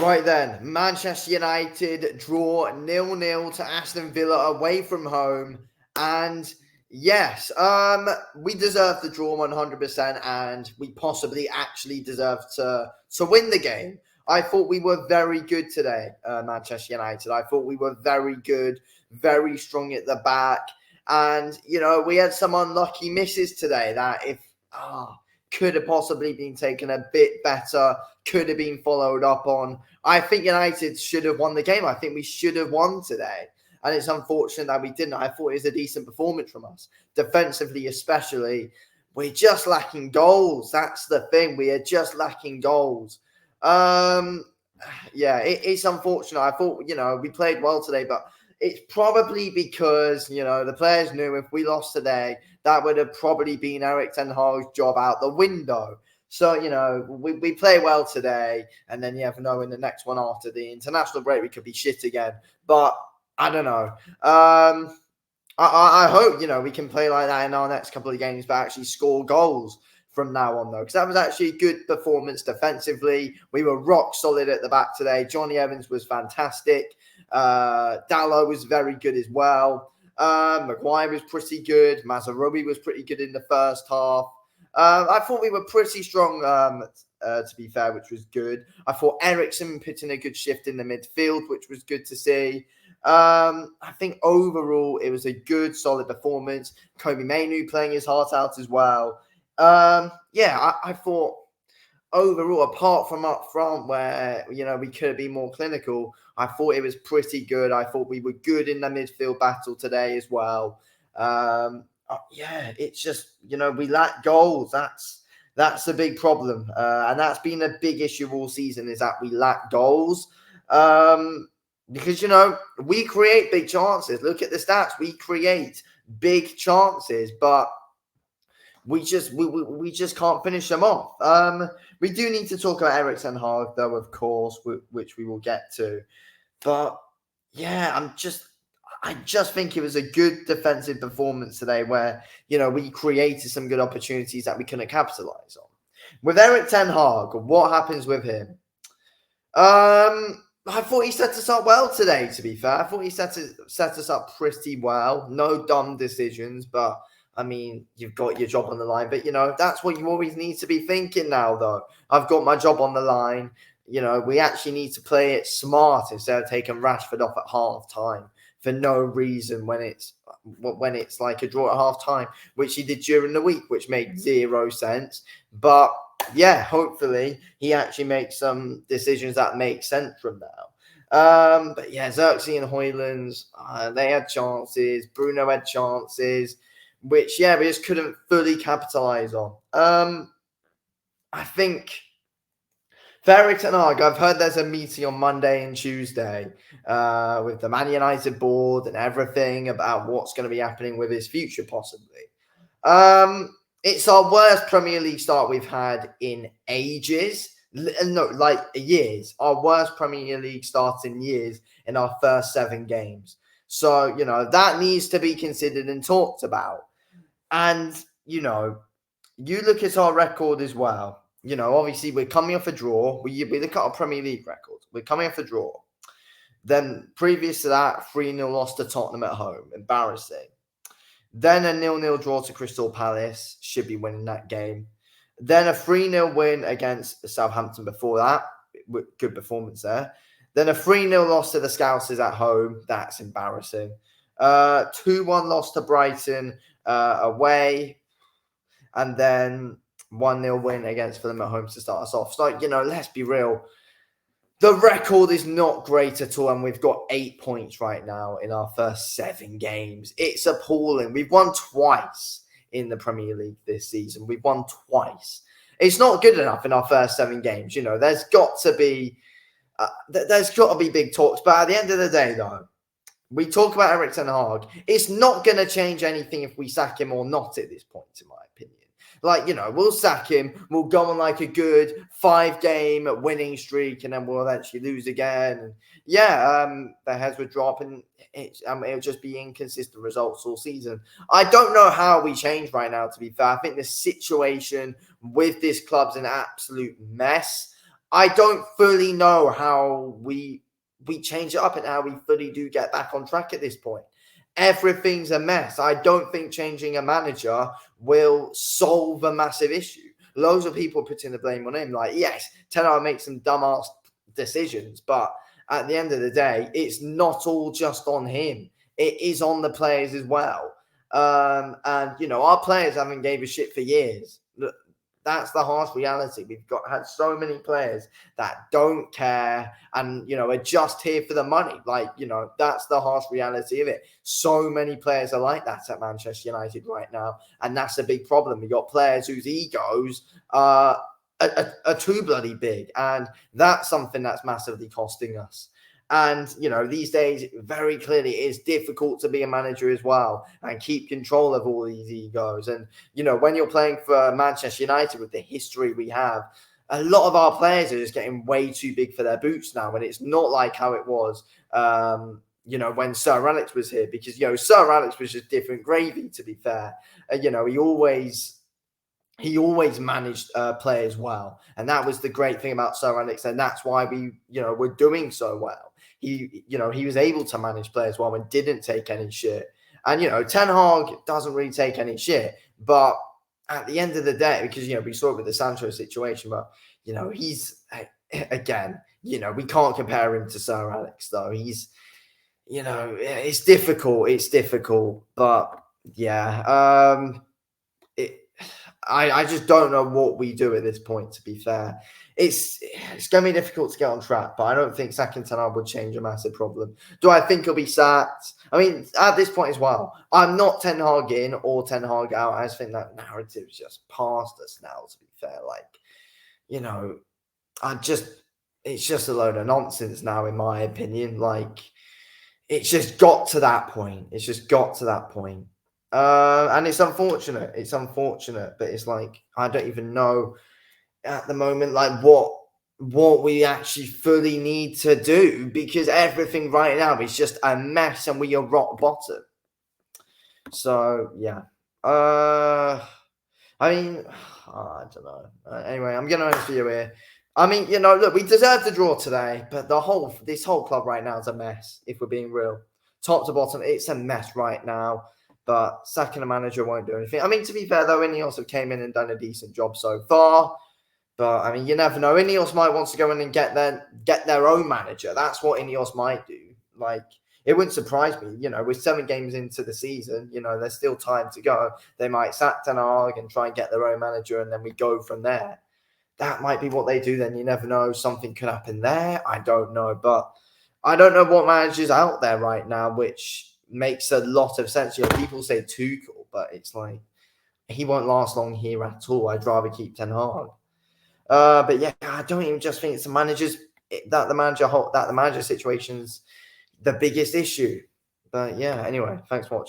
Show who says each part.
Speaker 1: Right then, Manchester United draw 0-0 to Aston Villa away from home. And yes, we deserve the draw 100%, and we possibly actually deserve to win the game. I thought we were very good today, Manchester United. I thought we were very good, very strong at the back. And, we had some unlucky misses today that if could have possibly been taken a bit better, could have been followed up on. I think United should have won the game. I think we should have won today. And it's unfortunate that we didn't. I thought it was a decent performance from us. Defensively, especially, we're just lacking goals. That's the thing. We are just lacking goals. It's unfortunate. I thought, we played well today, but it's probably because, the players knew if we lost today, that would have probably been Eric Ten Hag's job out the window. So, we play well today, and then you never know, in the next one after the international break, we could be shit again. But I don't know. I hope, we can play like that in our next couple of games, but actually score goals from now on, though, because that was actually a good performance defensively. We were rock solid at the back today. Johnny Evans was fantastic. Dallo was very good as well. Maguire was pretty good. Mazraoui was pretty good in the first half. I thought we were pretty strong, to be fair, which was good. I thought Eriksen put in a good shift in the midfield, which was good to see. I think overall it was a good, solid performance. Kobe Mainu playing his heart out as well. I thought overall, apart from up front where, we could have been more clinical, I thought it was pretty good. I thought we were good in the midfield battle today as well. It's just, we lack goals. That's a big problem. And that's been a big issue all season, is that we lack goals. Because, we create big chances. Look at the stats. We create big chances, but we just can't finish them off. We do need to talk about Eric Ten Hag, though, of course, which we will get to. But yeah, I just think it was a good defensive performance today, where we created some good opportunities that we couldn't capitalize on. With Eric Ten Hag, what happens with him? I thought he set us up well today. To be fair, I thought he set us up pretty well. No dumb decisions, but I mean, you've got your job on the line. But, that's what you always need to be thinking now, though. I've got my job on the line. We actually need to play it smart instead of taking Rashford off at half time for no reason when it's like a draw at half time, which he did during the week, which made zero sense. But, yeah, hopefully he actually makes some decisions that make sense from now. But, yeah, Xerxes and Højlunds, they had chances. Bruno had chances, which, we just couldn't fully capitalize on. I think for Eric Ten Hag, I've heard there's a meeting on Monday and Tuesday with the Man United board and everything about what's going to be happening with his future, possibly. It's our worst Premier League start we've had in ages. No, like years. Our worst Premier League start in years in our first 7 games. So, that needs to be considered and talked about. And, you look at our record as well. Obviously, we're coming off a draw. We look at our Premier League record. We're coming off a draw. Then, previous to that, 3-0 loss to Tottenham at home. Embarrassing. Then a 0-0 draw to Crystal Palace. Should be winning that game. Then a 3-0 win against Southampton before that. Good performance there. Then a 3-0 loss to the Scousers at home. That's embarrassing. 2-1 loss to Brighton away, and then 1-0 win against Fulham at home to start us off. So, let's be real. The record is not great at all, and we've got 8 points right now in our first 7 games. It's appalling. We've won twice in the Premier League this season. We've won twice. It's not good enough in our first 7 games. There's got to be big talks. But at the end of the day, though, we talk about Eric Ten Hag. It's not going to change anything if we sack him or not at this point, in my opinion. We'll sack him. We'll go on like a good 5-game winning streak, and then we'll eventually lose again. And the heads would drop, and it'll just be inconsistent results all season. I don't know how we change right now, to be fair. I think the situation with this club's an absolute mess. I don't fully know how we change it up and how we fully do get back on track at this point. Everything's a mess. I don't think changing a manager will solve a massive issue. Loads of people putting the blame on him. Like, yes, Ten Hag makes some dumbass decisions, but at the end of the day, it's not all just on him. It is on the players as well. And our players haven't gave a shit for years. That's the harsh reality. We've had so many players that don't care and are just here for the money. That's the harsh reality of it. So many players are like that at Manchester United right now, and that's a big problem. We got players whose egos are too bloody big, and that's something that's massively costing us. And, these days, very clearly, it is difficult to be a manager as well and keep control of all these egos. And, when you're playing for Manchester United with the history we have, a lot of our players are just getting way too big for their boots now. And it's not like how it was, when Sir Alex was here, because, Sir Alex was just different gravy, to be fair. He always managed players well. And that was the great thing about Sir Alex. And that's why we, were doing so well. He was able to manage players well and didn't take any shit. And, Ten Hag doesn't really take any shit. But at the end of the day, because, we saw it with the Sancho situation, but, he's, again, we can't compare him to Sir Alex, though. He's, it's difficult. It's difficult. But, yeah, I just don't know what we do at this point, to be fair. It's going to be difficult to get on track, but I don't think sacking Ten Hag would change a massive problem. Do I think he'll be sacked? I mean, at this point as well, I'm not Ten Hag in or Ten Hag out. I just think that narrative's just past us now, to be fair. It's just a load of nonsense now, in my opinion. It's just got to that point. It's just got to that point. And it's unfortunate. It's unfortunate, but it's I don't even know at the moment, what we actually fully need to do, because everything right now is just a mess and we are rock bottom. So, yeah. I don't know. Anyway, I'm going to end this video here. I mean, look, we deserve the draw today, but this whole club right now is a mess, if we're being real. Top to bottom, it's a mess right now. But sacking a manager won't do anything. I mean, to be fair, though, Ineos have came in and done a decent job so far. But, I mean, you never know. Ineos might want to go in and get their own manager. That's what Ineos might do. It wouldn't surprise me. We're 7 games into the season. There's still time to go. They might sack Ten Hag and try and get their own manager, and then we go from there. That might be what they do then. You never know. Something could happen there. I don't know. But I don't know what manager's out there right now, which makes a lot of sense. People say Tuchel, but it's he won't last long here at all. I'd rather keep Ten Hag. But yeah, I don't even just think it's the manager situation's the biggest issue. But yeah, anyway, thanks for watching.